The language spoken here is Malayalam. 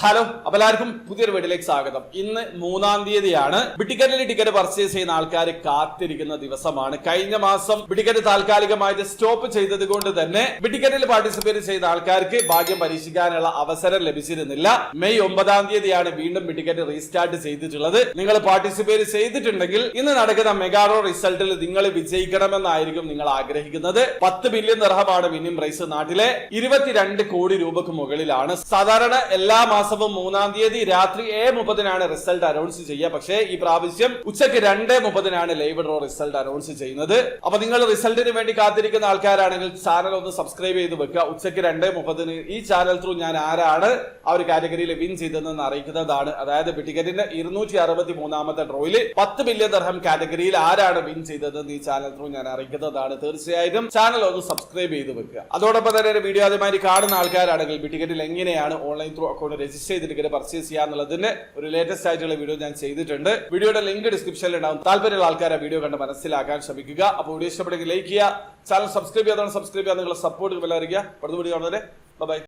ഹലോ, അപ്പൊ എല്ലാവർക്കും പുതിയൊരു വീഡിയോയിലേക്ക് സ്വാഗതം. ഇന്ന് 3-ാം തീയതിയാണ്. ബിറ്റിക്കറ്റിൽ ടിക്കറ്റ് പർച്ചേസ് ചെയ്യുന്ന ആൾക്കാർ കാത്തിരിക്കുന്ന ദിവസമാണ്. കഴിഞ്ഞ മാസം ബിറ്റിക്കറ്റ് താൽക്കാലികമായിട്ട് സ്റ്റോപ്പ് ചെയ്തത് കൊണ്ട് തന്നെ ബിറ്റിക്കറ്റിൽ പാർട്ടിസിപ്പേറ്റ് ചെയ്ത ആൾക്കാർക്ക് ഭാഗ്യം പരീക്ഷിക്കാനുള്ള അവസരം ലഭിച്ചിരുന്നില്ല. മെയ് 9-ാം തീയതിയാണ് വീണ്ടും ബിറ്റിക്കറ്റ് റീസ്റ്റാർട്ട് ചെയ്തിട്ടുള്ളത്. നിങ്ങൾ പാർട്ടിസിപ്പേറ്റ് ചെയ്തിട്ടുണ്ടെങ്കിൽ ഇന്ന് നടക്കുന്ന മെഗാറോ റിസൾട്ടിൽ നിങ്ങൾ വിജയിക്കണമെന്നായിരിക്കും നിങ്ങൾ ആഗ്രഹിക്കുന്നത്. 10 ബില്യൺ ദിർഹമാണ് വിന്നിംഗ് പ്രൈസ്. നാട്ടിലെ 22 കോടി രൂപക്ക് മുകളിലാണ്. സാധാരണ എല്ലാ മാസവും 3-ാം തീയതി രാത്രി 7:30 റിസൾട്ട് അനൗൺസ് ചെയ്യുക. പക്ഷേ ഈ പ്രാവശ്യം ഉച്ചയ്ക്ക് 2:30 ലൈവ് ഡ്രോ റിസൾട്ട് അനൗൺസ് ചെയ്യുന്നത്. അപ്പൊ നിങ്ങൾ റിസൾട്ടിന് വേണ്ടി കാത്തിരിക്കുന്ന ആൾക്കാരാണെങ്കിൽ ചാനൽ ഒന്ന് സബ്സ്ക്രൈബ് ചെയ്ത് വെക്കുക. ഉച്ചയ്ക്ക് 2:30 ഈ ചാനൽ ത്രൂ ഞാൻ ആരാണ് ആ ഒരു കാറ്റഗറിയിൽ വിൻ ചെയ്തതെന്ന് അറിയിക്കുന്നതാണ്. അതായത് ടിക്കറ്റിന്റെ 263-ാമത്തെ ഡ്രോയില് 10 ബില്യൺ ദിർഹം കാറ്റഗറിയിൽ ആരാണ് വിൻ ചെയ്തതെന്ന് ഈ ചാനൽ ത്രൂ ഞാൻ അറിയിക്കുന്നതാണ്. തീർച്ചയായിട്ടും ചാനൽ ഒന്ന് സബ്സ്ക്രൈബ് ചെയ്ത് വെക്കുക. അതോടൊപ്പം തന്നെ ഒരു വീഡിയോ ആദ്യമായി കാണുന്ന ആൾക്കാരാണെങ്കിൽ ടിക്കറ്റിൽ എങ്ങനെയാണ് ഓൺലൈൻ ത്രൂ അക്കൗണ്ട് രജിസ്റ്റർ ചെയ്ത് ടിക്കറ്റ് പർച്ചേസ് ചെയ്യാന്നുള്ളതിന്റെ ഒരു ലേറ്റസ്റ്റ് ആയിട്ടുള്ള വീഡിയോ ഞാൻ ചെയ്തിട്ടുണ്ട്. വീഡിയോയുടെ ലിങ്ക് ഡിസ്ക്രിപ്ഷനിൽ ഉണ്ടാവും. താല്പര്യമുള്ള ആൾക്കാർ ആ വീഡിയോ കണ്ട് മനസ്സിലാക്കാൻ ശ്രമിക്കുക. അപ്പോൾ വീഡിയോ ഇഷ്ടപ്പെടുമെങ്കിൽ ലൈക്ക് ചെയ്യുക, ചാനൽ സബ്സ്ക്രൈബ് ചെയ്യാതെ സബ്സ്ക്രൈബ് ചെയ്യാൻ നിങ്ങളുടെ സപ്പോർട്ട് വിലറിയിക്കുക. അടുത്ത വീഡിയോ കാണുന്നവരെ ബൈ.